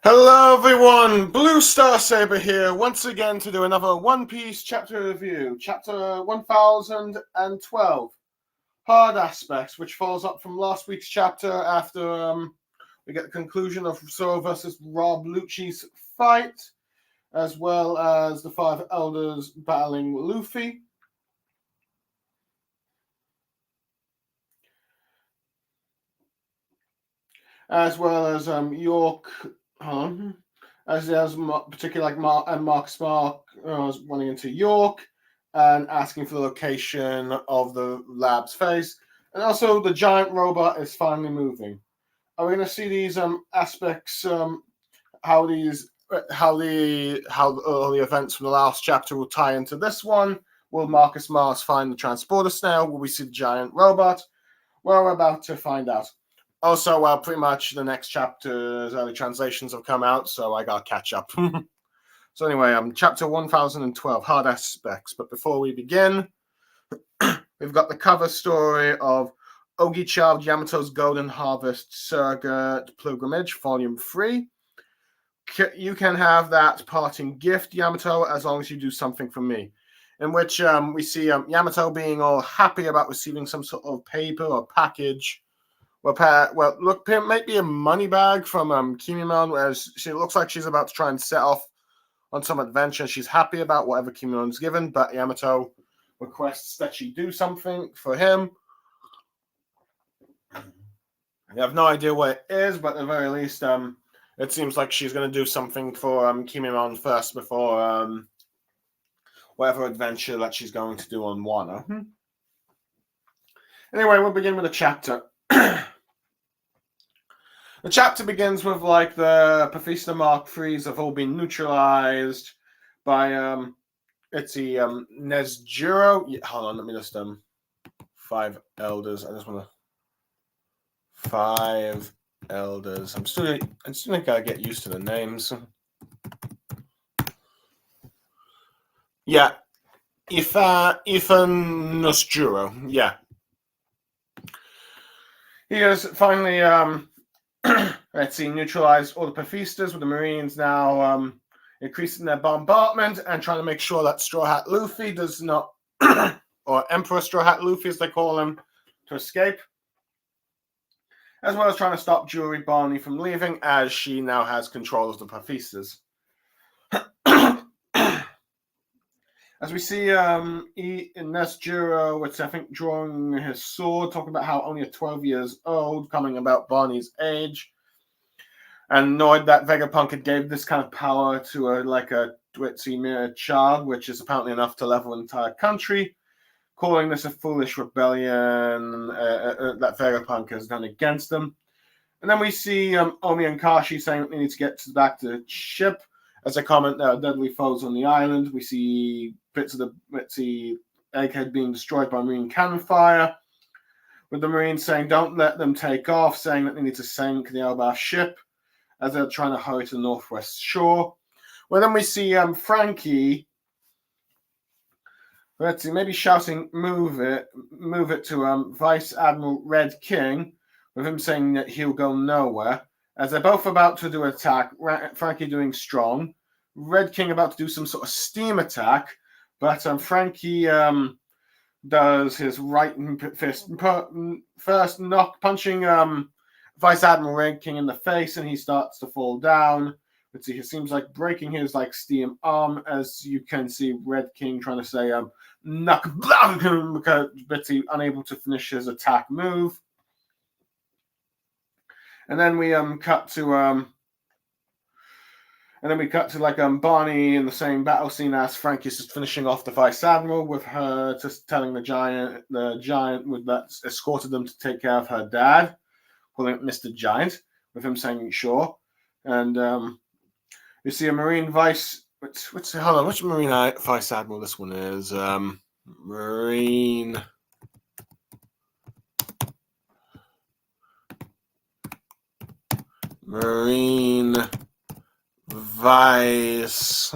Hello everyone, Blue Star Saber here once again to do another One Piece chapter review, chapter 1012, Hard Aspects, which follows up from last week's chapter after we get the conclusion of Zoro versus Rob Lucci's fight, as well as the five elders battling Luffy. As well as York, as particularly like Marcus Mark was running into York and asking for the location of the lab's face, and also the giant robot is finally moving. Are we going to see these aspects? How the events from the last chapter will tie into this one? Will Marcus Mars find the transporter snail? Will we see the giant robot? Well, we're about to find out. Also, pretty much the next chapter's early translations have come out, so I gotta catch up. So anyway, chapter 1012, Hard Aspects. But before we begin, we've got the cover story of Ogichild Yamato's Golden Harvest Surrogate Pilgrimage, Volume 3. You can have that parting gift, Yamato, as long as you do something for me. In which we see Yamato being all happy about receiving some sort of paper or package. Well, look, it might be a money bag from Kimimon, whereas she looks like she's about to try and set off on some adventure. She's happy about whatever Kimon's given, but Yamato requests that she do something for him. I have no idea what it is, but at the very least, it seems like she's going to do something for Kimimon first before whatever adventure that she's going to do on Wano. Anyway, we'll begin with the chapter. The chapter begins with like the Pathista Mark IIIs have all been neutralized by Nezjuro. Yeah, hold on, let me just five elders. I just want to five elders. I'm still gotta get used to the names. Yeah, Ethan Nezjuro. Yeah, he has finally let's see, neutralized all the Pathistas, with the Marines now increasing their bombardment and trying to make sure that Straw Hat Luffy does not, or Emperor Straw Hat Luffy as they call him, to escape. As well as trying to stop Jewelry Barney from leaving, as she now has control of the Pathistas. As we see in Nezjuro, it's I think drawing his sword, talking about how only at 12 years old, coming about Barney's age, and annoyed that Vegapunk had gave this kind of power to a Twitzy mere child, which is apparently enough to level an entire country, calling this a foolish rebellion that Vegapunk has done against them. And then we see Omi and Kashi saying that they need to get back to the ship. As they comment, there are deadly foes on the island. We see bits of the egghead being destroyed by Marine cannon fire, with the Marines saying don't let them take off, saying that they need to sink the Elbaf ship as they're trying to hurry to the northwest shore. Well, then we see Frankie, maybe shouting move it to Vice Admiral Red King, with him saying that he'll go nowhere. As they're both about to do an attack, Frankie doing strong, Red King about to do some sort of steam attack, but Frankie does his right fist first punching Vice Admiral Red King in the face, and he starts to fall down. But he seems like breaking his steam arm, as you can see Red King trying to say knock because Bitsy unable to finish his attack move. And then we cut to Barney in the same battle scene as Frankie's just finishing off the Vice Admiral, with her just telling the giant that escorted them to take care of her dad, calling it Mr. Giant, with him saying sure. And you see a Marine Vice. Which Marine Vice Admiral this one is? Marine. Vice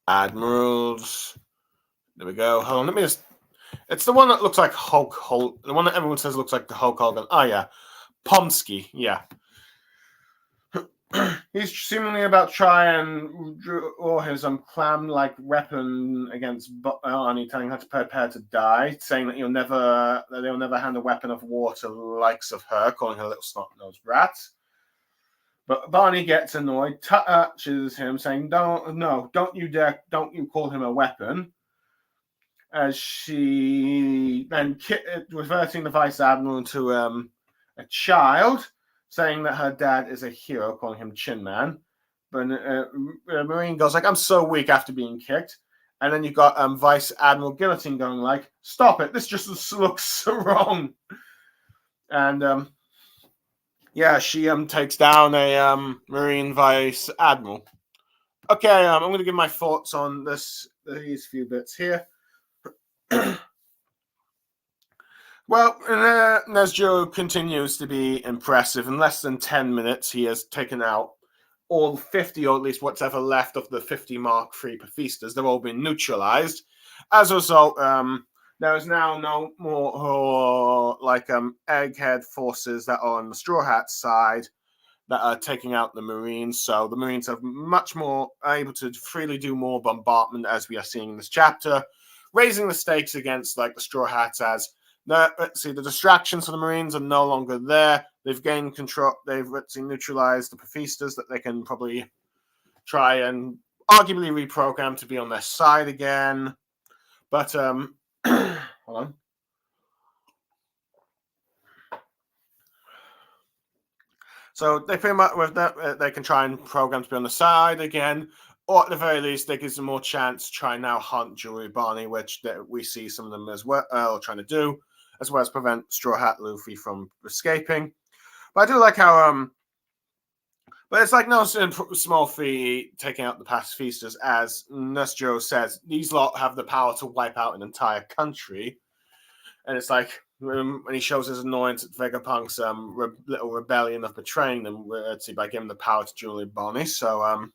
Admirals. There we go. Hold on, let me just. It's the one that looks like Hulk. The one that everyone says looks like the Hulk Hogan. Oh yeah, Pomsky. Yeah. he's seemingly about to try and draw his clam-like weapon against Barney, telling her to prepare to die, saying that they'll never hand a weapon of war to the likes of her, calling her a little snot-nosed rat. But Barney gets annoyed, touches him, saying, don't you call him a weapon. As she then reverting the Vice Admiral into a child, saying that her dad is a hero, calling him Chin Man. But Marine goes like, I'm so weak after being kicked. And then you've got Vice Admiral Guillotine going like, stop it, this just looks so wrong. And she takes down a Marine Vice Admiral. Okay, I'm going to give my thoughts on these few bits here. Well, Nesjo continues to be impressive. In less than 10 minutes, he has taken out all 50, or at least whatever left of the 50 Mark III Pafistas. They've all been neutralized. As a result, there is now no more egghead forces that are on the Straw Hat side that are taking out the Marines. So the Marines are much more able to freely do more bombardment, as we are seeing in this chapter, raising the stakes against the Straw Hats as the distractions for the Marines are no longer there. They've gained control. They've neutralized the Pafistas that they can probably try and arguably reprogram to be on their side again. But hold on. So they pretty much with that they can try and program to be on the side again, or at the very least, they gives them more chance to try and now hunt Jewelry Barney, which we see some of them as well trying to do, as well as prevent Straw Hat Luffy from escaping. But I do like how but it's like no small feat taking out the pacifistas, as Nesjo says, these lot have the power to wipe out an entire country. And it's like when he shows his annoyance at Vegapunk's little rebellion of betraying them by giving the power to Jewelry Barney. So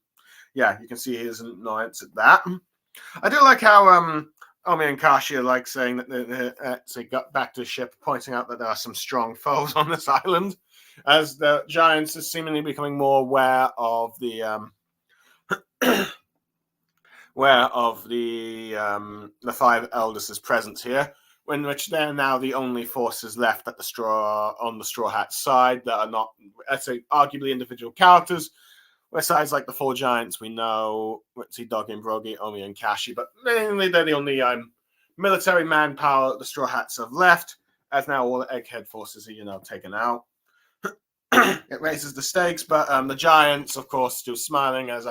you can see his annoyance at that. I do like how Omi and Kashi are like saying that they got back to the ship, pointing out that there are some strong foes on this island, as the Giants are seemingly becoming more aware of the five elders' presence here, in which they're now the only forces left at the Straw Hat side that are not, let's say, arguably individual characters. Besides, like the four giants, we know Doggy and Brogy, Omi, and Kashi, but mainly they're the only military manpower the Straw Hats have left, as now all the Egghead forces are, taken out. It raises the stakes, but the giants, of course, still smiling as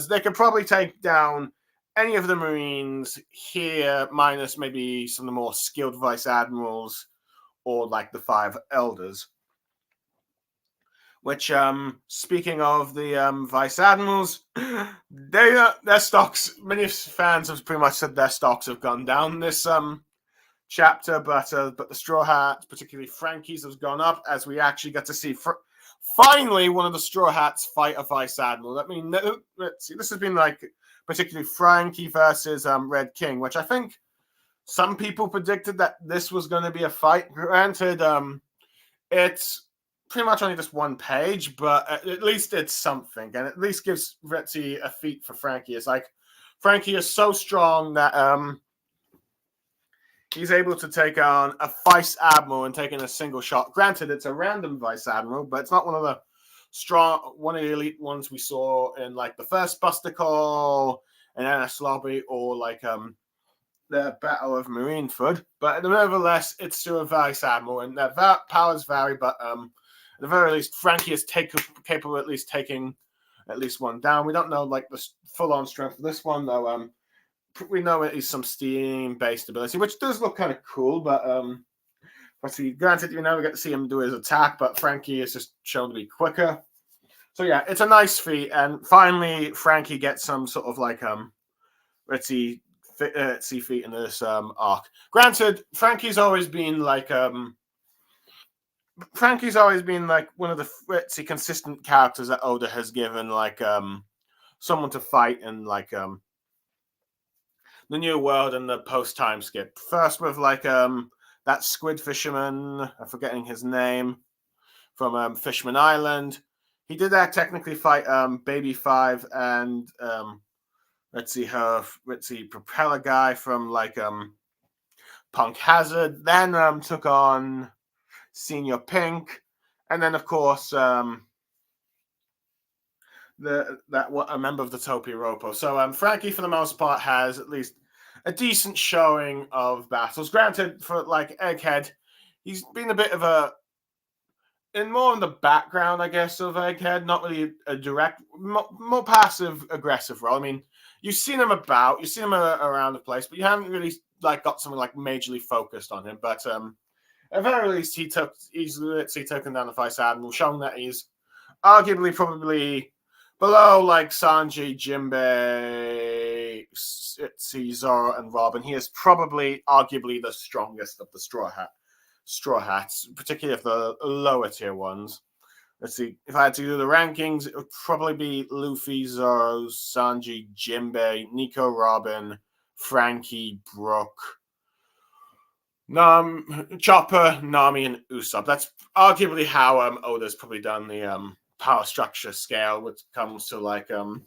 they could probably take down any of the Marines here, minus maybe some of the more skilled Vice Admirals or like the five elders. Which, speaking of the Vice Admirals, their stocks, many fans have pretty much said their stocks have gone down this chapter, but the Straw Hats, particularly Frankie's, has gone up, as we actually get to see finally one of the Straw Hats fight a Vice Admiral. I mean, let's see, this has been like particularly Frankie versus Red King, which I think some people predicted that this was going to be a fight. Granted, it's pretty much only just one page, but at least it's something, and at least gives Ritzy a feat for Frankie. It's like Frankie is so strong that he's able to take on a Vice Admiral and take in a single shot. Granted, it's a random Vice Admiral, but it's not one of the elite ones we saw in like the first Buster Call and NS Lobby, or like the Battle of Marineford. But nevertheless, it's still a Vice Admiral, and their powers vary, but at the very least, Frankie is capable of at least taking at least one down. We don't know like the full-on strength of this one, though. We know it is some steam-based ability, which does look kind of cool, but granted, you never get to see him do his attack, but Frankie is just shown to be quicker. So yeah, it's a nice feat, and finally, Frankie gets some sort of like feat in this arc. Granted, Frankie's always been like one of the consistent characters that Oda has given like someone to fight in like the New World and the post time skip. First with like that squid fisherman, I'm forgetting his name, from Fishman Island. he did that technically fight Baby Five and Propeller Guy from like Punk Hazard. Then took on Senior Pink, and then of course a member of the Topi-Roppo. So Frankie for the most part has at least a decent showing of battles. Granted, for like Egghead, he's been a bit of more in the background, I guess, of Egghead. Not really a direct, more passive aggressive role. I mean, you've seen him around the place, but you haven't really like got something like majorly focused on him. But at the very least, he's literally taken down the Vice Admiral, showing that he's arguably probably below like Sanji, Jinbei, Zoro, and Robin. He is probably arguably the strongest of the Straw Hats, particularly of the lower tier ones. Let's see. If I had to do the rankings, it would probably be Luffy, Zoro, Sanji, Jinbei, Nico, Robin, Frankie, Brook, Chopper, Nami, and Usopp. That's arguably how Oda's probably done the power structure scale when it comes to like the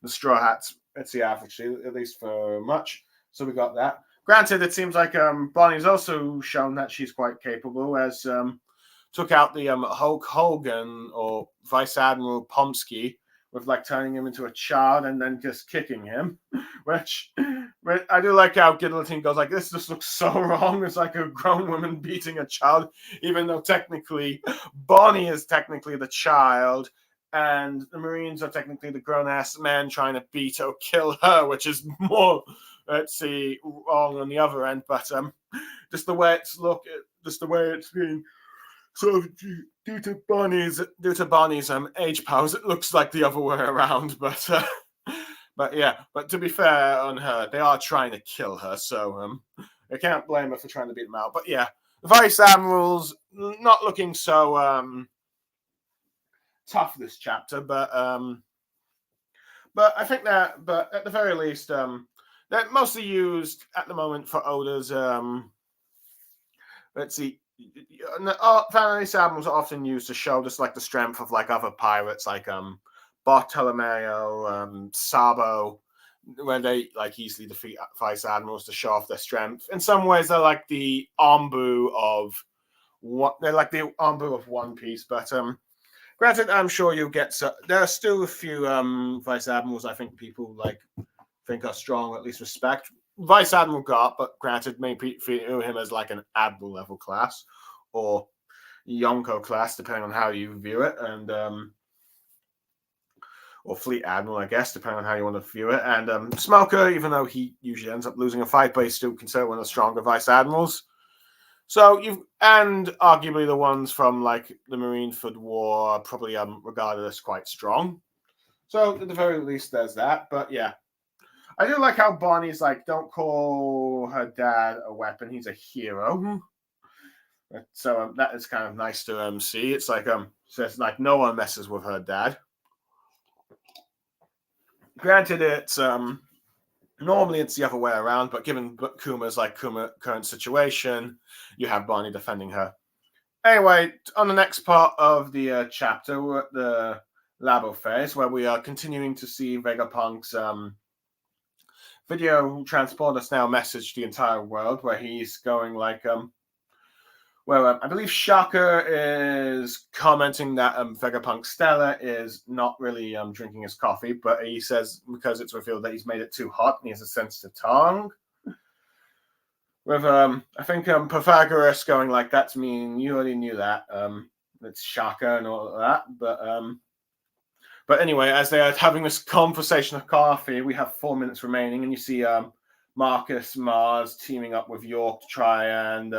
Straw Hats. It's the average, at least for much. So we got that. Granted, it seems like Bonnie's also shown that she's quite capable, as took out the Hulk Hogan or Vice Admiral Pomsky with like turning him into a child and then just kicking him, which I do like how Guillotine goes like, this just looks so wrong. It's like a grown woman beating a child, even though technically Bonnie is technically the child and the Marines are technically the grown-ass men trying to beat or kill her, which is more, let's see, wrong on the other end. But just the way it's been sort of due to Bonnie's age powers, it looks like the other way around. But to be fair on her, they are trying to kill her, so I can't blame her for trying to beat them out. But yeah, the Vice Admiral's not looking so tough this chapter, but I think that, but at the very least, they're mostly used at the moment for Oda's let's see. Vice Admirals are often used to show just like the strength of like other pirates, like Bartolomeo, Sabo, where they like easily defeat Vice Admirals to show off their strength. In some ways, they're like the Anbu of One Piece. But granted, I'm sure you'll get. There are still a few Vice Admirals I think people like think are strong, or at least respect. Vice Admiral Garp, but granted, maybe view him as like an Admiral level class or Yonko class, depending on how you view it, and or Fleet Admiral, I guess, depending on how you want to view it. And Smoker, even though he usually ends up losing a fight, but he's still considered one of the stronger Vice Admirals. So and arguably the ones from like the Marineford War are probably regarded as quite strong. So at the very least, there's that. But yeah, I do like how Bonnie's like, don't call her dad a weapon. He's a hero. So that is kind of nice to see. It's like says like no one messes with her dad. Granted, it's normally it's the other way around, but given Kuma's current situation, you have Bonnie defending her. Anyway, on the next part of the chapter, we're at the Labo phase, where we are continuing to see Vegapunk's video transporter now message the entire world, where he's going like I believe Shaka is commenting that Vegapunk Stella is not really drinking his coffee, but he says because it's revealed that he's made it too hot and he has a sensitive tongue. With I think Pythagoras going like, that's mean, you already knew that. It's Shaka and all of that, but anyway, as they are having this conversation of coffee, we have 4 minutes remaining, and you see Marcus Mars teaming up with York to try and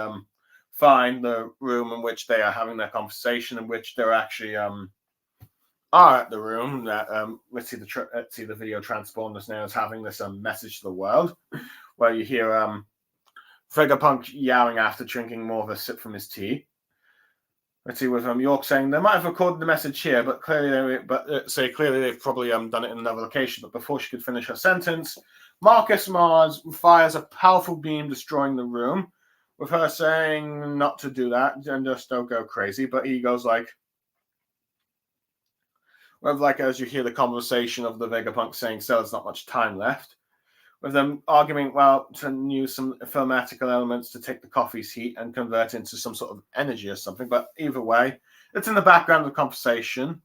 find the room in which they are having their conversation, in which they're actually are at the room that let's see the video transponders now is having this message to the world, where you hear Vegapunk yowling after drinking more of a sip from his tea. Let's see, with York saying they might have recorded the message here, but clearly they've probably done it in another location. But before she could finish her sentence, Marcus Mars fires a powerful beam, destroying the room. With her saying not to do that and just don't go crazy, but he goes like, With like as you hear the conversation of the Vegapunk saying, "So there's not much time left." With them arguing, well, to use some thermatical elements to take the coffee's heat and convert into some sort of energy or something. But either way, it's in the background of the conversation.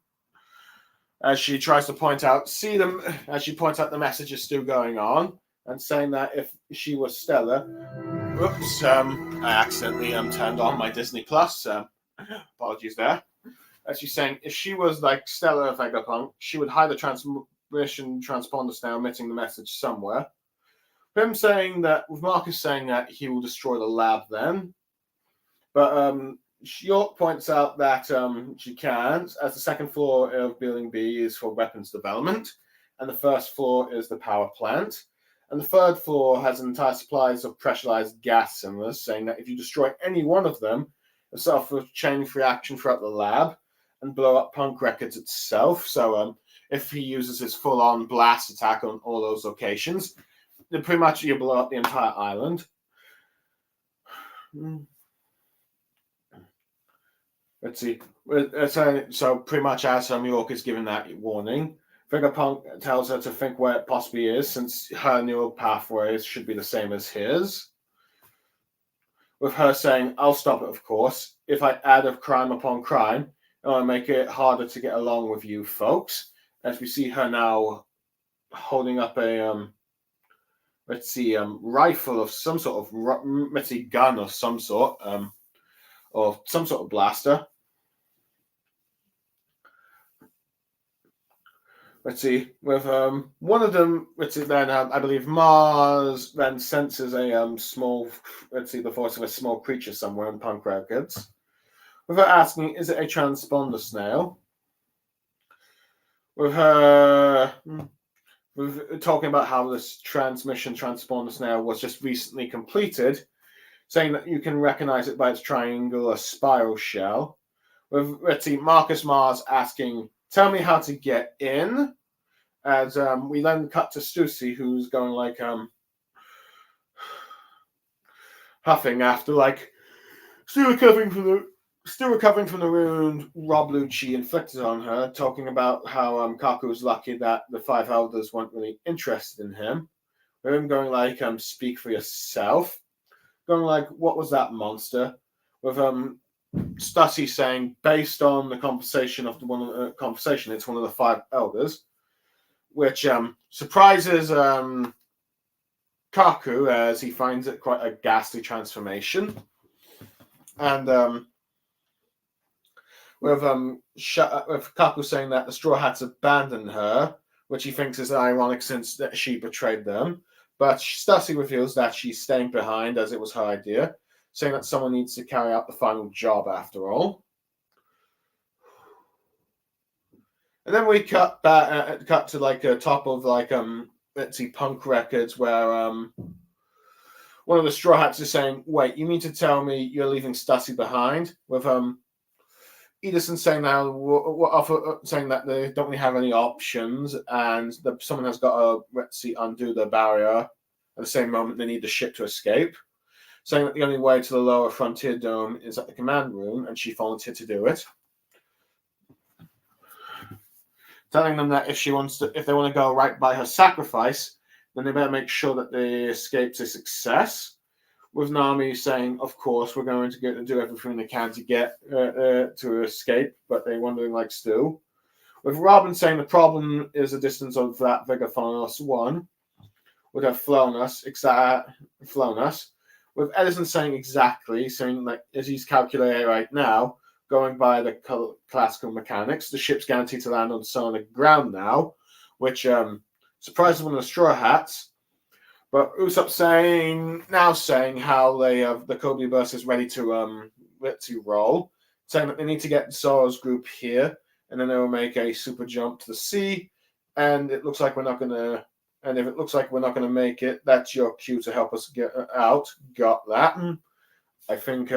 As she tries to point out, see them, as she points out the message is still going on, and saying that if she was Stella, oops, I accidentally turned on my Disney Plus. Apologies there. As she's saying, if she was like Stella Vegapunk, she would hide the transmission transponder snail emitting the message somewhere. Him saying that, with Marcus saying that he will destroy the lab then. But York points out that she can't, as the second floor of Building B is for weapons development, and the first floor is the power plant. And the third floor has entire supplies of pressurized gas cylinders, saying that if you destroy any one of them, it'll set off a chain reaction throughout the lab and blow up Punk Records itself. So if he uses his full-on blast attack on all those locations, then pretty much you blow up the entire island. Let's see. So pretty much as York is given that warning, Vegapunk tells her to think where it possibly is, since her neural pathways should be the same as his. With her saying, "I'll stop it, of course. If I add of crime upon crime, it'll make it harder to get along with you folks." As we see her now holding up a rifle of some sort of gun of some sort, or some sort of blaster. Let's see, with one of them, then I believe Mars then senses a small, the voice of a small creature somewhere in Punk Records. With her asking, is it a transponder snail? With her talking about how this transmission transponder snail was just recently completed, saying that you can recognize it by its triangular spiral shell. With Marcus Mars asking, "Tell me how to get in." As we then cut to Stussy, who's going like huffing after like still recovering from the wound Rob Lucci inflicted on her, talking about how Kaku was lucky that the five elders weren't really interested in him. With him going like speak for yourself, going like, what was that monster? With Stussy saying, based on the conversation of conversation, it's one of the five elders, which surprises Kaku as he finds it quite a ghastly transformation. And with Kaku saying that the Straw Hats abandoned her, which he thinks is ironic since that she betrayed them. But Stussy reveals that she's staying behind as it was her idea, saying that someone needs to carry out the final job after all. And then we cut to like a top of like Punk Records, where one of the Straw Hats is saying, "Wait, you mean to tell me you're leaving Stussy behind?" With Edison saying now, saying that they don't really have any options, and someone has got to undo the barrier at the same moment they need the ship to escape. Saying that the only way to the lower frontier dome is at the command room, and she volunteered to do it. Telling them that if they want to go right by her sacrifice, then they better make sure that the escape's a success. With Nami saying, "Of course, we're going to do everything they can to get to escape," but they're wondering like still. With Robin saying the problem is the distance of that Vegaphonos 1 would have flown us. With Edison saying exactly, saying like as he's calculating right now, going by the classical mechanics, the ship's guaranteed to land on solid ground now, which surprises one of the Straw Hats. But Usopp saying how they have the Kobe burst is ready to roll, saying that they need to get Zoro's group here, and then they will make a super jump to the sea. And it looks like we're not gonna. And if it looks like we're not gonna make it, that's your cue to help us get out. Got that? I think.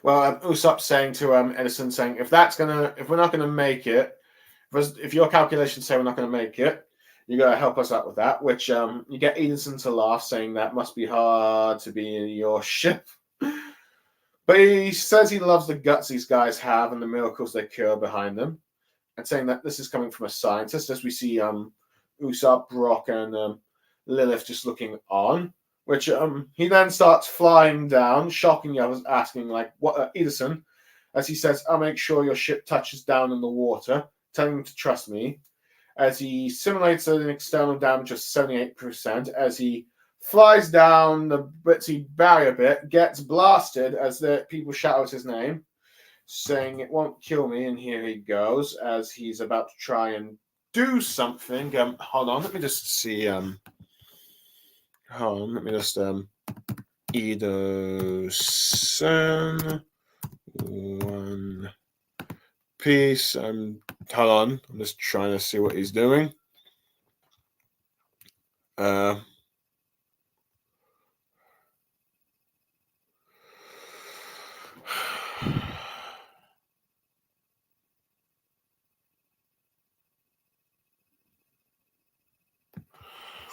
Well, Usopp saying to Edison, saying if we're not gonna make it, if your calculations say we're not going to make it, you got to help us out with that. Which you get Edison to laugh, saying that must be hard to be in your ship. But he says he loves the guts these guys have and the miracles they cure behind them, and saying that this is coming from a scientist, as we see Usopp, Brock, and Lilith just looking on. Which he then starts flying down, shocking the others, asking like, "What, Edison?" As he says, "I'll make sure your ship touches down in the water," telling him to trust me. As he simulates an external damage of 78%, as he flies down the Bitsy barrier bit, gets blasted as the people shout out his name, saying it won't kill me, and here he goes as he's about to try and do something. Hold on, let me just see. Hold on, let me just Edison One Piece. Hold on, I'm just trying to see what he's doing.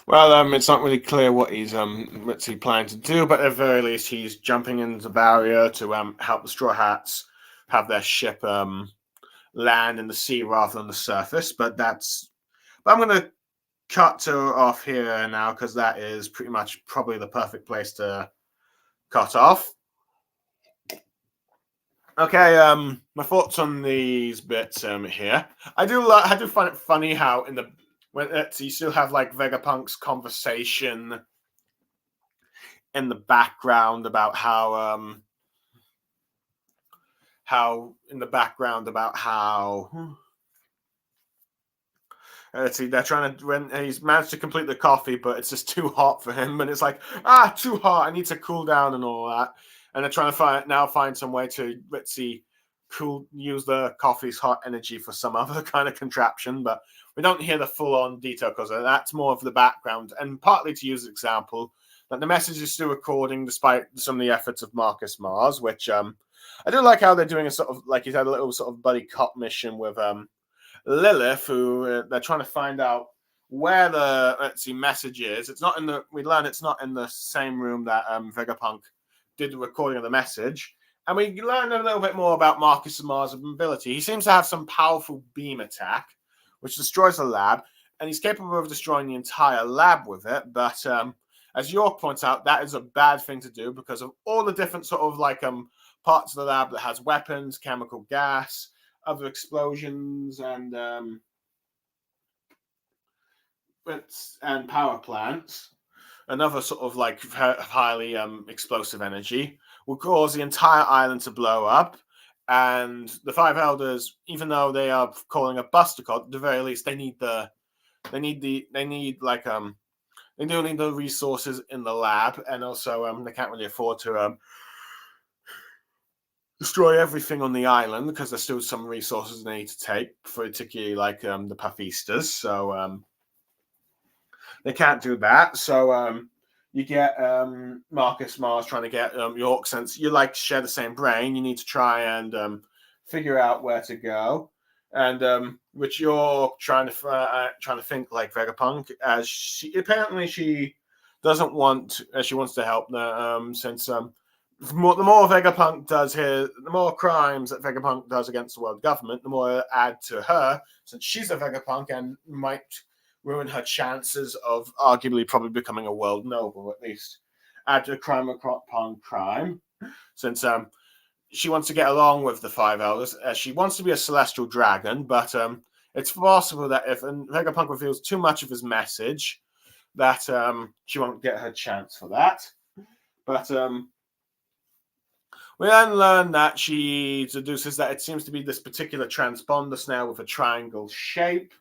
Well, it's not really clear what what's he planning to do, but at the very least, he's jumping into the barrier to help the Straw Hats have their ship land in the sea rather than the surface. But I'm going to cut off here now because that is pretty much probably the perfect place to cut off. Okay, my thoughts on these bits here. I do find it funny how when you still have like Vegapunk's conversation in the background about how let's see, they're trying to, when he's managed to complete the coffee, but it's just too hot for him, and it's like, too hot, I need to cool down and all that. And they're trying to find some way to, let's see, use the coffee's hot energy for some other kind of contraption, but we don't hear the full-on detail because that's more of the background. And partly to use an example, that the message is still recording despite some of the efforts of Marcus Mars, which I do like how they're doing a sort of, like he's had a little sort of buddy cop mission with Lilith, who they're trying to find out where the message is. It's not in the. We learn it's not in the same room that Vegapunk did the recording of the message, and we learn a little bit more about Marcus Mars' ability. He seems to have some powerful beam attack, which destroys the lab, and he's capable of destroying the entire lab with it. But as York points out, that is a bad thing to do because of all the different sort of like parts of the lab that has weapons, chemical gas, other explosions, and power plants. Another sort of like highly explosive energy will cause the entire island to blow up. And the Five Elders, even though they are calling a Buster Cult, at the very least they need the resources in the lab, and also they can't really afford to destroy everything on the island because there's still some resources they need to take, particularly like the Puffistas. So they can't do that. So you get Marcus Mars trying to get York, since you like share the same brain, you need to try and figure out where to go. And which you're trying to think like Vegapunk, as she doesn't want, she wants to help them, since the more Vegapunk does here, the more crimes that Vegapunk does against the world government, the more add to her, since she's a Vegapunk and might ruin her chances of arguably probably becoming a world noble, at least add to crime upon crime, since she wants to get along with the Five Elders. She wants to be a celestial dragon, but it's possible that if Vegapunk reveals too much of his message, that she won't get her chance for that. But we then learn that she deduces that it seems to be this particular transponder snail with a triangle shape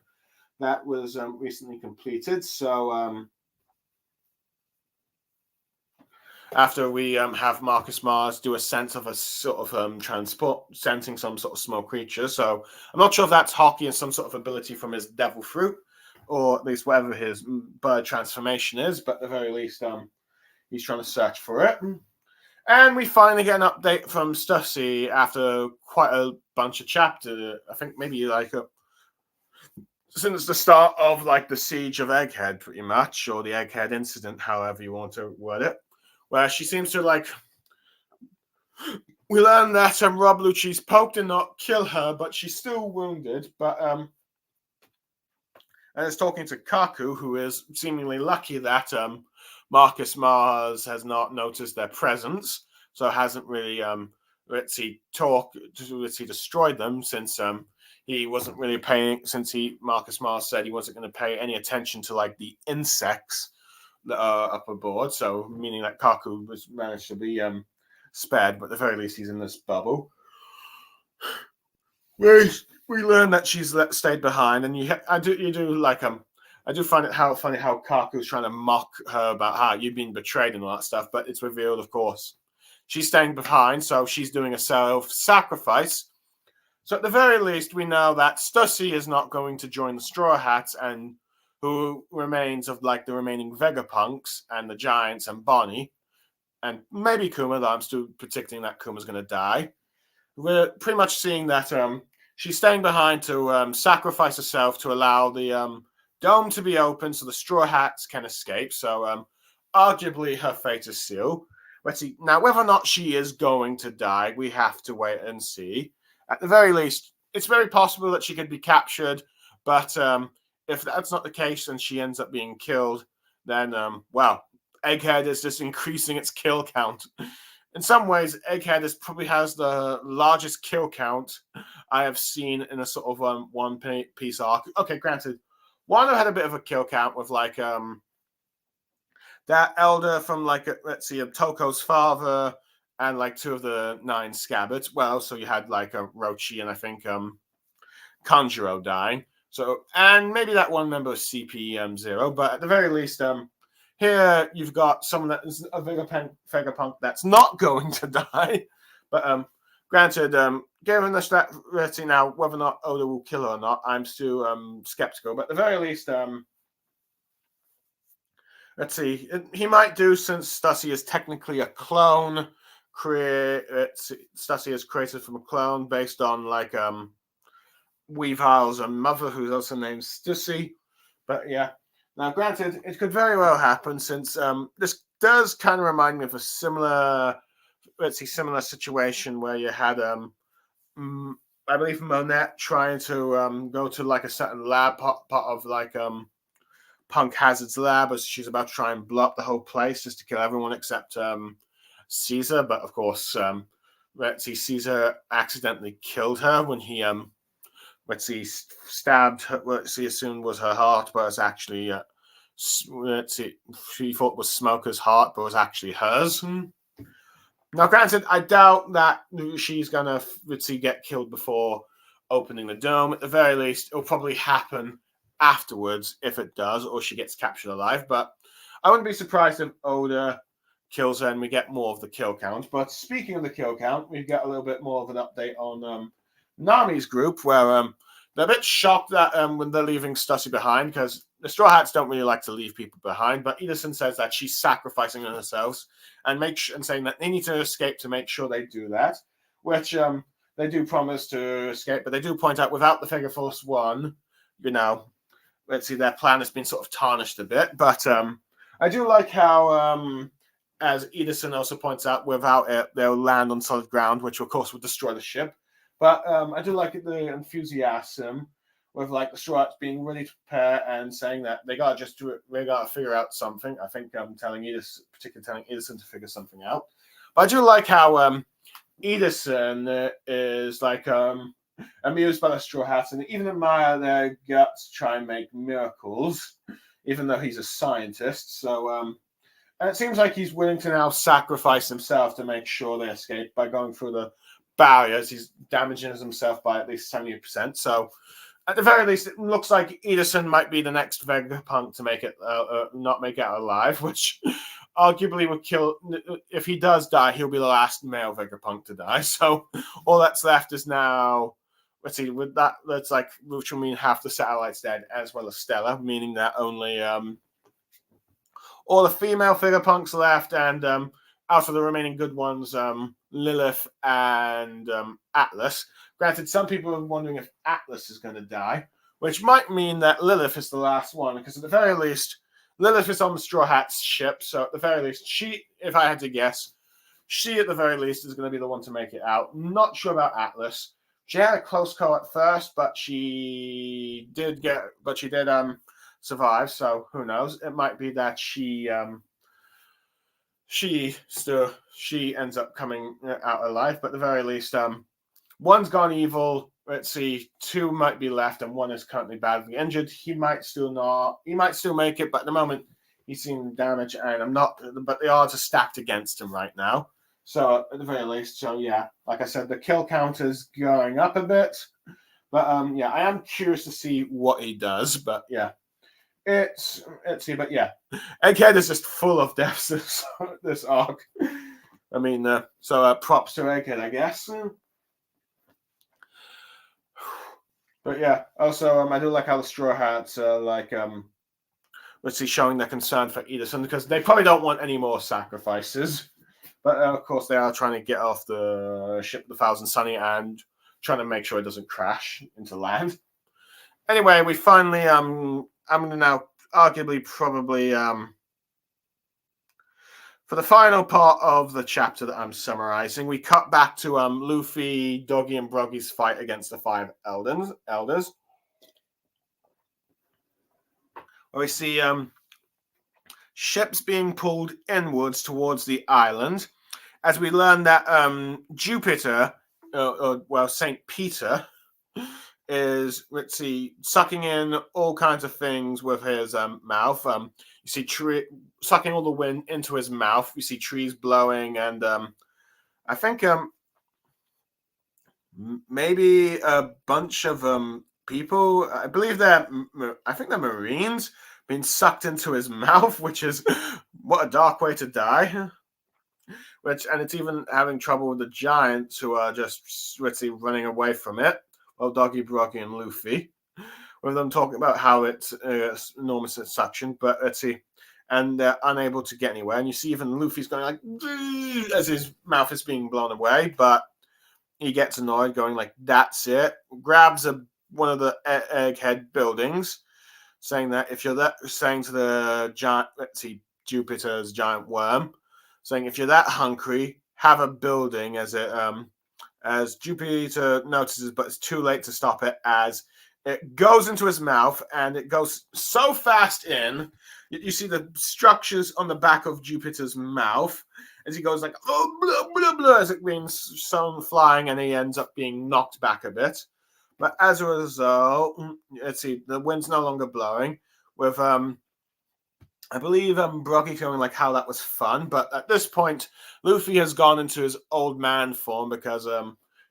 that was recently completed. So after we have Marcus Mars do a sense of a sort of sensing some sort of small creature. So I'm not sure if that's Hockey and some sort of ability from his devil fruit, or at least whatever his bird transformation is, but at the very least he's trying to search for it. And we finally get an update from Stussy after quite a bunch of chapters. I think maybe like since the start of like the siege of Egghead, pretty much, or the Egghead incident, however you want to word it, where she seems to like We learn that Rob Lucci's poke did not kill her, but she's still wounded. But and it's talking to Kaku, who is seemingly lucky that Marcus Mars has not noticed their presence, so hasn't really destroyed them since he wasn't really paying, since Marcus Mars said he wasn't going to pay any attention to like the insects that are up aboard, so meaning that Kaku was managed to be spared, but at the very least he's in this bubble. We learn that she's stayed behind, and I do find it funny how Kaku's trying to mock her about how you've been betrayed and all that stuff, but it's revealed, of course, she's staying behind, so she's doing a self-sacrifice. So at the very least, we know that Stussy is not going to join the Straw Hats, and who remains of like the remaining Vegapunks and the Giants and Bonnie, and maybe Kuma, though I'm still predicting that Kuma's going to die. We're pretty much seeing that she's staying behind to sacrifice herself to allow the dome to be open so the Straw Hats can escape. So arguably her fate is sealed. Let's see. Now, whether or not she is going to die, we have to wait and see. At the very least, it's very possible that she could be captured, but if that's not the case and she ends up being killed, then, well, Egghead is just increasing its kill count. In some ways, Egghead probably has the largest kill count I have seen in a sort of one-piece arc. Okay, granted, Wano had a bit of a kill count with like that elder from like let's see, Toko's father and like 2 of the 9 scabbards. Well, so you had like a Rochi and I think Kanjuro dying. So and maybe that one member of CP0, but at the very least, here you've got someone that is a Vegapunk that's not going to die. But granted, given the strategy now, whether or not Oda will kill her or not, I'm still skeptical. But at the very least, let's see, he might do, since Stussy is technically a clone. Stussy is created from a clone based on like Weavile's mother, who's also named Stussy. But yeah. Now, granted, it could very well happen, since this does kind of remind me of a similar situation where you had, I believe, Monette trying to go to like a certain lab part of like Punk Hazard's lab, as she's about to try and blow up the whole place just to kill everyone except Caesar. But of course, Caesar accidentally killed her when he stabbed her, what she assumed was her heart, but it's actually, she thought was Smoker's heart, but it was actually hers. Now, granted, I doubt that she's going to get killed before opening the dome. At the very least, it'll probably happen afterwards if it does, or she gets captured alive. But I wouldn't be surprised if Oda kills her and we get more of the kill count. But speaking of the kill count, we've got a little bit more of an update on Nami's group, where they're a bit shocked that when they're leaving Stussy behind, because the Straw Hats don't really like to leave people behind. But Edison says that she's sacrificing herself and saying that they need to escape to make sure they do that, which they do promise to escape. But they do point out, without the Figure Force 1, let's see, their plan has been sort of tarnished a bit. But I do like how, as Edison also points out, without it, they'll land on solid ground, which of course would destroy the ship. But I do like the enthusiasm with like the Straw Hats being ready to prepare and saying that they gotta just do it. They gotta figure out something. I think I'm telling Edison to figure something out. But I do like how Edison is like amused by the Straw Hats and even admire their guts to try and make miracles, even though he's a scientist. So and it seems like he's willing to now sacrifice himself to make sure they escape by going through the barriers. He's damaging himself by at least 70%. So at the very least, it looks like Edison might be the next Vegapunk to make it not make it out alive, which arguably would kill. If he does die, he'll be the last male Vegapunk to die. So all that's left is now, let's see, with that, that's like, which will mean half the satellites dead, as well as Stella, meaning that only all the female Vegapunks are left, and out of the remaining good ones, Lilith and Atlas. Granted, some people are wondering if Atlas is going to die, which might mean that Lilith is the last one, because at the very least, Lilith is on the Straw Hats ship, so at the very least, she, if I had to guess, she, at the very least, is going to be the one to make it out. Not sure about Atlas. She had a close call at first, but she did survive. So who knows? It might be that she ends up coming out alive. But at the very least, one's gone evil. Let's see, two might be left, and one is currently badly injured. He might still make it, but at the moment he's seen damage, and but the odds are stacked against him right now. So at the very least, yeah, like I said, the kill count is going up a bit. But yeah, I am curious to see what he does. But yeah, let's see. But yeah, Egghead is just full of deaths this arc. I mean, so props to Egghead, I guess. But yeah, also I do like how the Straw Hats are like let's see, showing their concern for Edison, because they probably don't want any more sacrifices. But of course, they are trying to get off the ship, the Thousand Sunny, and trying to make sure it doesn't crash into land. Anyway, we finally I'm going to now arguably probably for the final part of the chapter that I'm summarizing, we cut back to Luffy, Doggy, and Broggy's fight against the 5 elders. Where we see ships being pulled inwards towards the island, as we learn that Jupiter, St. Peter, is, let's see, sucking in all kinds of things with his mouth. You see sucking all the wind into his mouth. You see trees blowing, and I think maybe a bunch of people. I believe they're Marines being sucked into his mouth, which is what a dark way to die. And it's even having trouble with the giants who are just, let's see, running away from it. Well, Doggy, Broggy, and Luffy, with them talking about how it's enormous suction, but let's see, and they're unable to get anywhere. And you see even Luffy's going like, as his mouth is being blown away, but he gets annoyed, going like, that's it, grabs one of the Egghead buildings, saying that if you're saying to the giant, let's see, Jupiter's giant worm, saying if you're that hungry, have a building, as Jupiter notices, but it's too late to stop it, as it goes into his mouth, and it goes so fast in. You see the structures on the back of Jupiter's mouth as he goes like, oh, blah, blah, blah, as it being sown flying, and he ends up being knocked back a bit. But as a result, let's see, the wind's no longer blowing, with I believe Broggy feeling like how that was fun, but at this point, Luffy has gone into his old man form because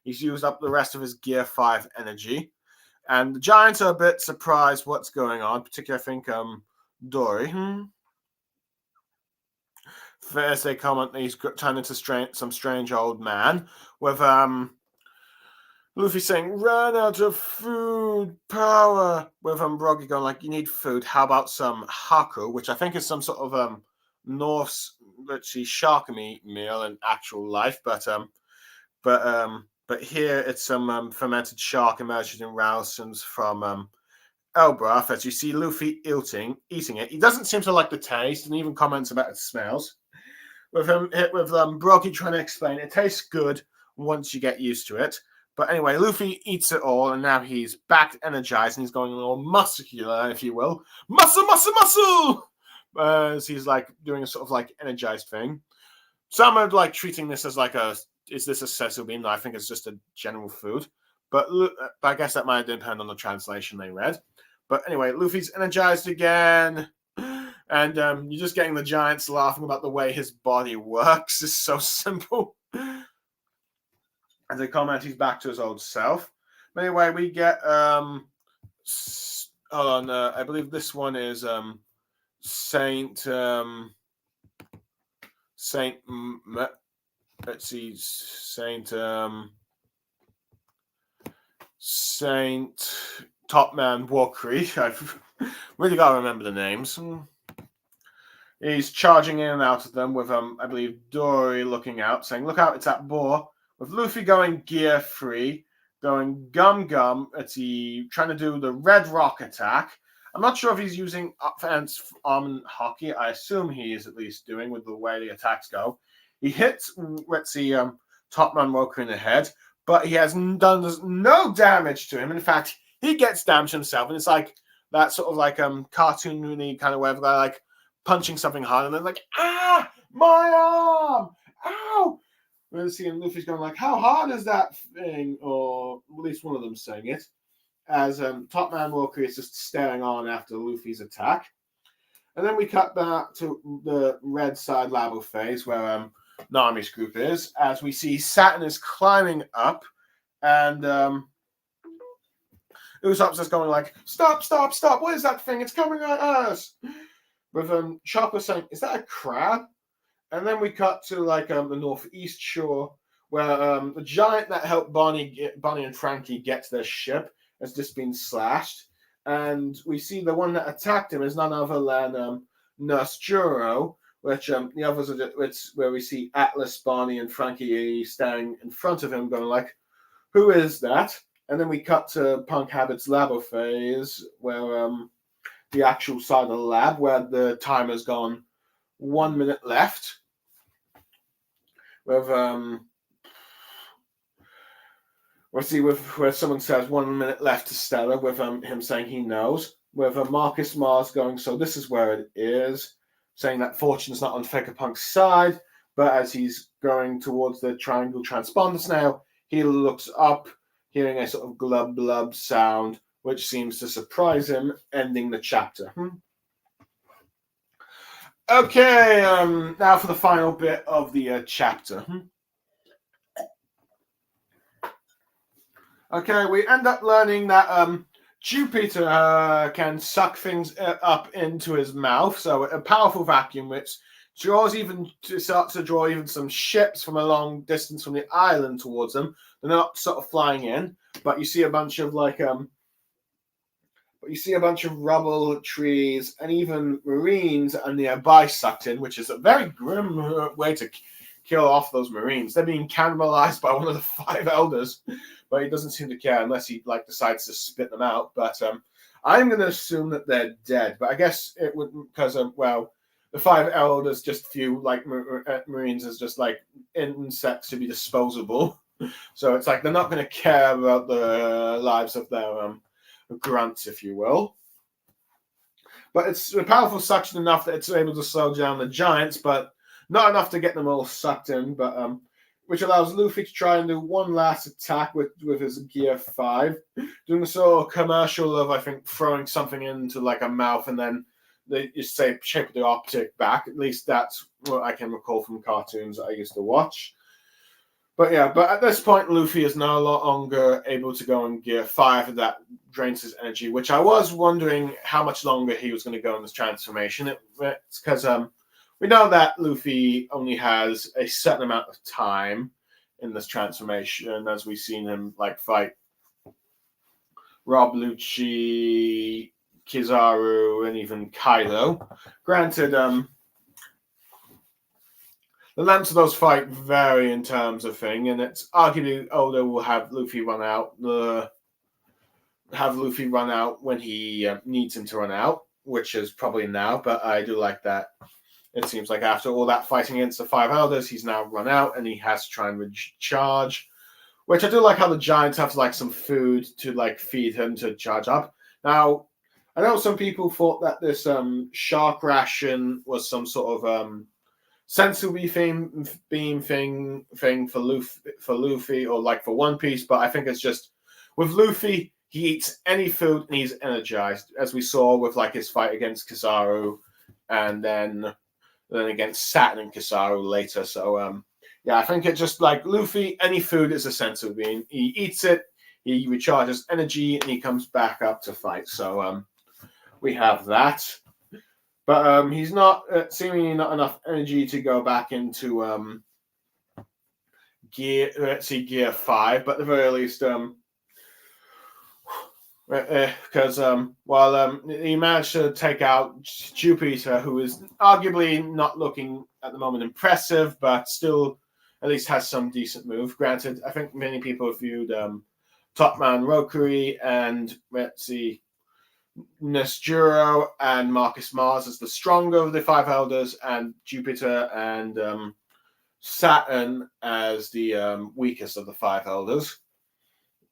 he's used up the rest of his Gear 5 energy. And the giants are a bit surprised what's going on, particularly, I think, Dory. First, they comment that he's turned into some strange old man, with Luffy saying, run out of food, power, with Broggy going like, you need food, how about some haku, which I think is some sort of Norse, let's see, shark meat meal in actual life, but here it's some fermented shark emerging in rations from Elbaf, as you see Luffy eating it. He doesn't seem to like the taste, and even comments about its smells. With Broggy trying to explain, it tastes good once you get used to it. But anyway, Luffy eats it all, and now he's back energized, and he's going a little muscular, if you will. Muscle! As he's like doing a sort of like energized thing. Some are like treating this as like is this a Cecil bean? I think it's just a general food. But I guess that might depend on the translation they read. But anyway, Luffy's energized again. And you're just getting the giants laughing about the way his body works. It's so simple. As they comment, he's back to his old self. But anyway, we get hold on, I believe this one is Saint let's see, Saint Topman Walkery. I've really got to remember the names. He's charging in and out of them with I believe Dory looking out, saying, look out, it's that boar. With Luffy going Gear 3, going Gum, trying to do the Red Rock attack. I'm not sure if he's using offense arm and hockey. I assume he is at least doing with the way the attacks go. He hits, let's see, Top Man Roku in the head, but he has done no damage to him. In fact, he gets damage himself, and it's like that sort of like cartoony kind of way of like punching something hard, and then like, ah, my arm, ow. We're seeing Luffy's going like, how hard is that thing? Or at least one of them saying it. As Top Man Walker is just staring on after Luffy's attack. And then we cut back to the red side Labo phase where Nami's group is, as we see Saturn is climbing up, and Usopp's just going like, stop, stop, stop, what is that thing? It's coming at us! With Chopper saying, is that a crab? And then we cut to like the northeast shore, where the giant that helped Bonnie and Frankie get to their ship has just been slashed, and we see the one that attacked him is none other than Nurse Juro, which the others are. It's where we see Atlas, Bonnie, and Frankie standing in front of him, going like, "Who is that?" And then we cut to Punk Habit's labo phase, where the actual side of the lab, where the timer's gone 1 minute left. With let's see, with where someone says 1 minute left to Stella, with him saying he knows. With Marcus Mars going, so this is where it is, saying that Fortune's not on Vagapunk's side, but as he's going towards the triangle transponder snail, he looks up, hearing a sort of glub glub sound, which seems to surprise him, ending the chapter. Okay, now for the final bit of the chapter. Okay, we end up learning that Jupiter can suck things up into his mouth, so a powerful vacuum which starts to draw even some ships from a long distance from the island towards them. They're not sort of flying in, but you see a bunch of rubble, trees, and even marines are nearby sucked in, which is a very grim way to kill off those marines. They're being cannibalized by one of the 5 elders, but he doesn't seem to care unless he decides to spit them out. But I'm going to assume that they're dead. But I guess it would, because the 5 elders just view marines as just like insects to be disposable. So it's like they're not going to care about the lives of their grunts, if you will. But it's a powerful suction enough that it's able to slow down the giants, but not enough to get them all sucked in. But which allows Luffy to try and do one last attack with his Gear 5, doing a sort of commercial of, I think, throwing something into like a mouth and then they just say shape the optic back. At least that's what I can recall from cartoons I used to watch. But yeah, but at this point, Luffy is no longer able to go in Gear 5, and that drains his energy, which I was wondering how much longer he was going to go in this transformation. It's because we know that Luffy only has a certain amount of time in this transformation, as we've seen him like fight Rob Lucci, Kizaru, and even Kaido. Granted, the lengths of those fight vary in terms of thing, and it's arguably Oda will have Luffy run out when he needs him to run out, which is probably now. But I do like that. It seems like after all that fighting against the 5 elders, he's now run out and he has to try and recharge. Which I do like how the giants have like some food to like feed him to charge up. Now, I know some people thought that this shark ration was some sort of sensory beam thing for Luffy or like for One Piece, but I think it's just with Luffy, he eats any food and he's energized, as we saw with like his fight against Kizaru and then against Saturn and Kizaru later. So yeah, I think it's just like Luffy, any food is a sensory beam. He eats it, he recharges energy, and he comes back up to fight. So we have that. But he's not seemingly not enough energy to go back into Gear 5, but at the very least, because while he managed to take out Jupiter, who is arguably not looking at the moment impressive, but still at least has some decent move. Granted, I think many people have viewed Top Man Rokuri and Nesjuro and Marcus Mars as the stronger of the 5 elders, and Jupiter and Saturn as the weakest of the five elders.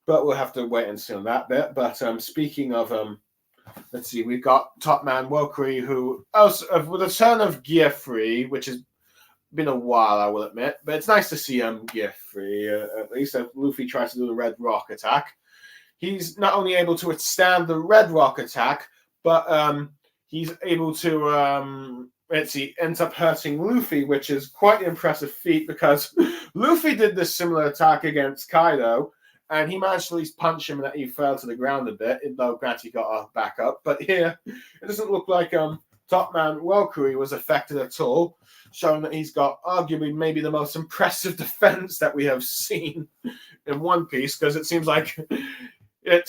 But we'll have to wait and see on that bit. But speaking of, let's see, we've got Top Man Welkery, who, with the turn of Gear 3, which has been a while, I will admit, but it's nice to see Gear 3, at least. If Luffy tries to do the Red Rock attack, he's not only able to withstand the Red Rock attack, but he's able to, ends up hurting Luffy, which is quite an impressive feat because Luffy did this similar attack against Kaido, and he managed to at least punch him and that he fell to the ground a bit, though granted he got back up. But here, it doesn't look like Top Man Welkery was affected at all, showing that he's got arguably maybe the most impressive defense that we have seen in One Piece, because it seems like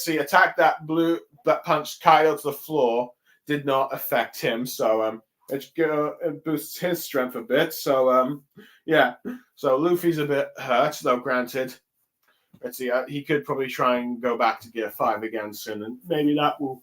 he attacked that punched Kaido to the floor did not affect him, so it boosts his strength a bit. So so Luffy's a bit hurt, though granted. He could probably try and go back to Gear 5 again soon, and maybe that will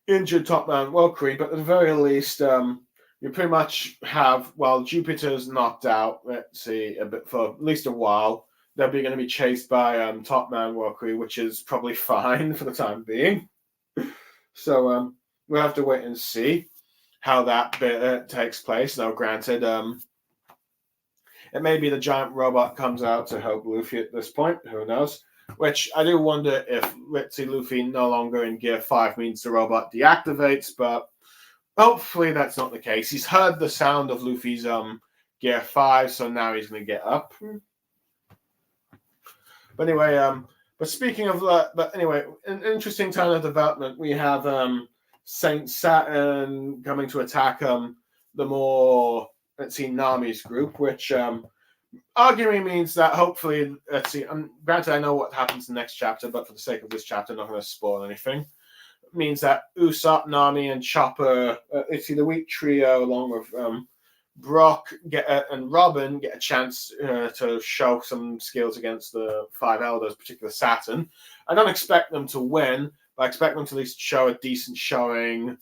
injure Top Man Welkery, but at the very least, you pretty much have, while Jupiter's knocked out, a bit for at least a while, they're going to be chased by Top Man Welkery, which is probably fine for the time being. So we'll have to wait and see how that bit takes place. Though granted, it may be the giant robot comes out to help Luffy at this point. Who knows? Which I do wonder if Luffy no longer in Gear 5 means the robot deactivates, but hopefully that's not the case. He's heard the sound of Luffy's Gear 5, so now he's going to get up. But anyway, but speaking of an interesting turn of development, we have Saint Saturn coming to attack the more, Nami's group, which arguing means that hopefully, granted I know what happens in the next chapter, but for the sake of this chapter, I'm not going to spoil anything. It means that Usopp, Nami, and Chopper, the weak trio, along with Brock and Robin, get a chance to show some skills against the five elders, particularly Saturn. I don't expect them to win, but I expect them to at least show a decent showing.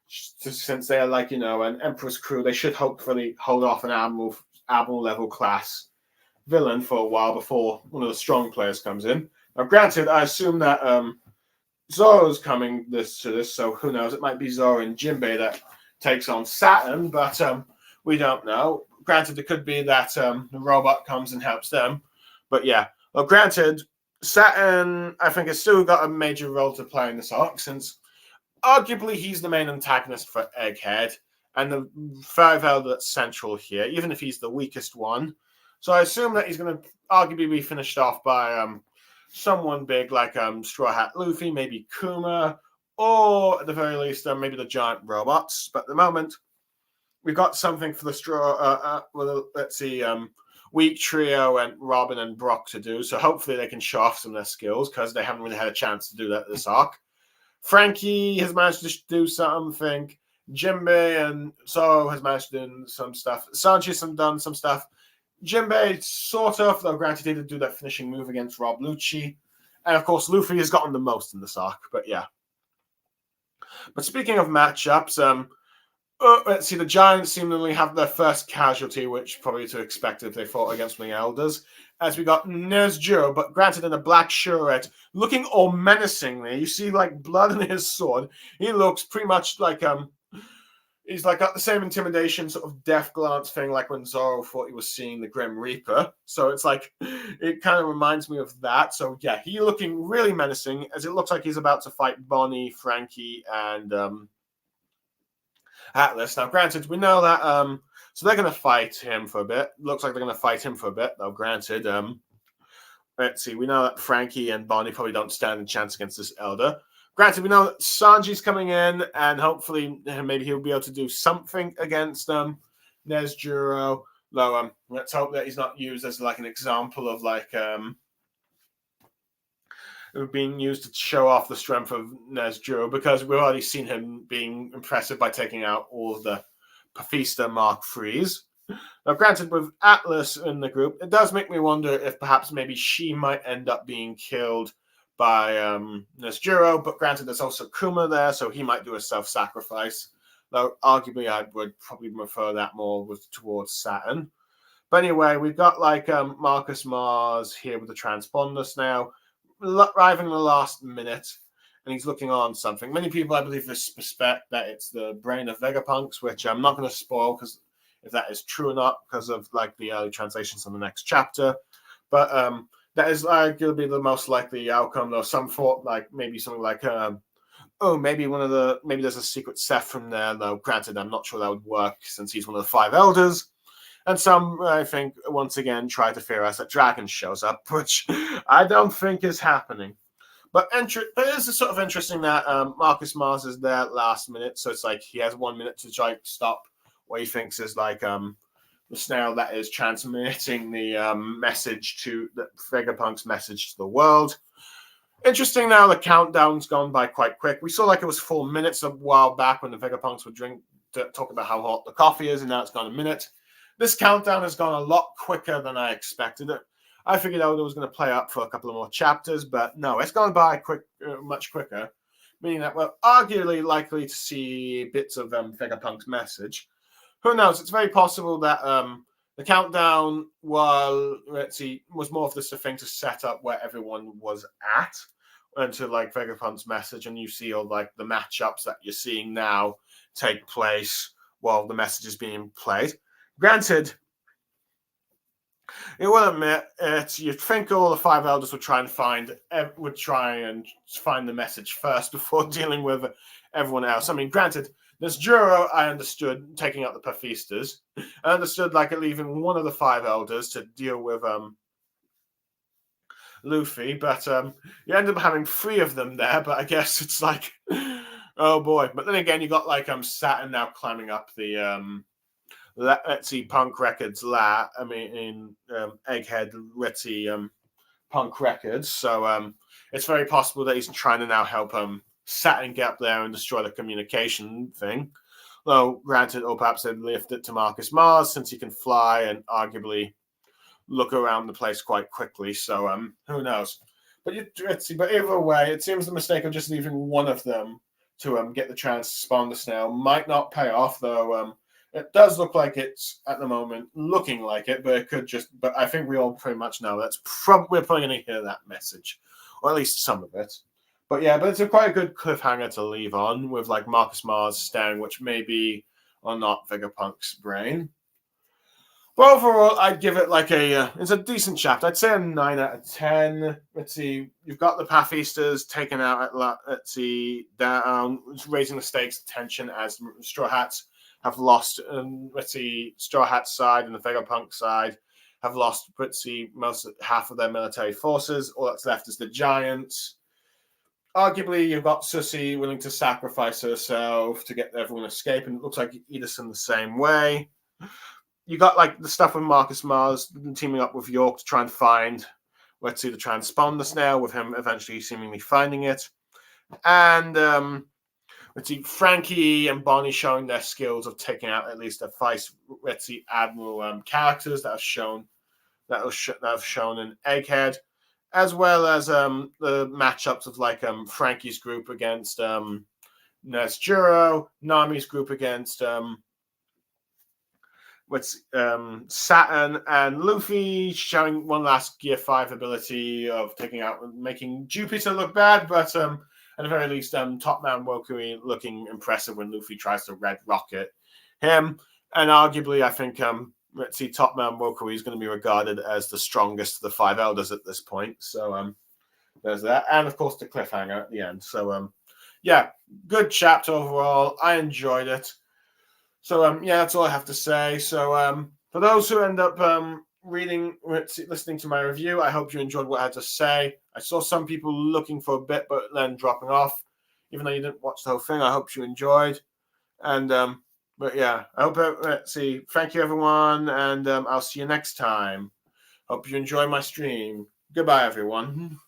Since they are an Emperor's crew, they should hopefully hold off an Admiral level class villain for a while before one of the strong players comes in. Now, granted, I assume that Zoro's coming to this, so who knows? It might be Zoro and Jinbei that takes on Saturn, but we don't know. Granted, it could be that the robot comes and helps them, but yeah. Well, granted, Saturn, I think, has still got a major role to play in this arc, since arguably he's the main antagonist for Egghead, and the five elder that's central here, even if he's the weakest one. So I assume that he's going to arguably be finished off by someone big like Straw Hat Luffy, maybe Kuma, or at the very least, maybe the giant robots. But at the moment, we've got something for the weak trio and Robin and Brock to do. So hopefully they can show off some of their skills, because they haven't really had a chance to do that this arc. Frankie has managed to do something. Jinbei and Zoro has managed to do some stuff. Sanchez has done some stuff. Jinbei, sort of, though granted he did do that finishing move against Rob Lucci. And of course, Luffy has gotten the most in this arc, but yeah. But speaking of matchups, the Giants seemingly have their first casualty, which probably to expect if they fought against the Elders. As we got Nezjuro, but granted in a black shirt, looking all menacingly. You see blood in his sword. He looks pretty much like he's got the same intimidation sort of death glance thing like when Zoro thought he was seeing the Grim Reaper. So it's it kind of reminds me of that. So yeah, he looking really menacing, as it looks like he's about to fight Bonnie, Frankie, and Atlas. Now granted, we know that so they're going to fight him for a bit. Looks like they're going to fight him for a bit, though granted. We know that Frankie and Bonnie probably don't stand a chance against this Elder. Granted, we know that Sanji's coming in, and hopefully maybe he'll be able to do something against Nezjuro. Though let's hope that he's not used as an example of being used to show off the strength of Nezjuro, because we've already seen him being impressive by taking out all of the Pathista Mark IIIs. Now, granted, with Atlas in the group, it does make me wonder if perhaps maybe she might end up being killed by Nezjuro, but granted, there's also Kuma there, so he might do a self-sacrifice. though arguably I would probably prefer that more towards Saturn. But anyway, we've got like Marcus Mars here with the transponders now, arriving in the last minute, and he's looking on something. Many people, I believe, suspect that it's the brain of Vegapunks, which I'm not going to spoil because if that is true or not, because of like the early translations on the next chapter. But that is going to be the most likely outcome, though. Some thought like maybe something like maybe maybe there's a secret Seth from there, though granted I'm not sure that would work since he's one of the 5 elders. And some, I think, once again try to theorize that Dragon shows up, which I don't think is happening. But it is sort of interesting that Marcus Mars is there last minute, so it's like he has 1 minute to try to stop what he thinks is like the snail that is transmitting the message to the Vegapunk's message to the world. Interesting now, the countdown's gone by quite quick. We saw like it was 4 minutes a while back when the Vegapunks would talk about how hot the coffee is, and now it's gone a minute. This countdown has gone a lot quicker than I expected it. I figured out it was going to play up for a couple of more chapters, but no, it's gone by much quicker, meaning that we're arguably likely to see bits of Vegapunk's message. Who knows? It's very possible that the countdown, was more of just a thing to set up where everyone was at, and to like Vegapunk's message, and you see all like the matchups that you're seeing now take place while the message is being played. Granted, you will admit you'd think all the 5 elders would try and find the message first before dealing with everyone else. I mean, granted, there's Juro, I understood, taking out the Paphistas. I understood like leaving one of the 5 elders to deal with Luffy, but you end up having 3 of them there, but I guess it's like oh boy. But then again, you got like Saturn now climbing up the Punk Records in Egghead Punk Records. So it's very possible that he's trying to now help Saturn get up there and destroy the communication thing. Though, granted, or perhaps they'd lift it to Marcus Mars since he can fly and arguably look around the place quite quickly. So who knows? But either way, it seems the mistake of just leaving one of them to get the chance to spawn the snail might not pay off, though. It does look like it's, at the moment, looking like it, but it could just... But I think we all pretty much know we're probably going to hear that message, or at least some of it. But yeah, but it's quite a good cliffhanger to leave on, with like Marcus Mars staring, which may be or not Vegapunk's brain. But overall, I'd give it like it's a decent chapter. I'd say a 9 out of 10. Let's see, you've got the Paphistas taken out down, raising the stakes of tension as Straw Hats have lost, Straw Hat's side and the Vegapunk side have lost, half of their military forces. All that's left is the Giants. Arguably, you've got Susie willing to sacrifice herself to get everyone escape, and it looks like Edison the same way. You got like the stuff with Marcus Mars teaming up with York to try and find, the transponder snail, with him eventually seemingly finding it. And Frankie and Bonnie showing their skills of taking out at least a vice admiral characters that have shown in Egghead, as well as the matchups of like Frankie's group against Nurse Juro, Nami's group against Saturn, and Luffy showing one last Gear 5 ability of making Jupiter look bad, but at the very least, Top Man Wokui looking impressive when Luffy tries to red rocket him. And arguably, I think Top Man Wokui is going to be regarded as the strongest of the 5 elders at this point. So there's that. And of course, the cliffhanger at the end. So yeah, good chapter overall. I enjoyed it. So yeah, that's all I have to say. So for those who end up listening to my review, I hope you enjoyed what I had to say. I saw some people looking for a bit, but then dropping off. Even though you didn't watch the whole thing, I hope you enjoyed. And but yeah, I hope thank you everyone, and I'll see you next time. Hope you enjoy my stream. Goodbye, everyone.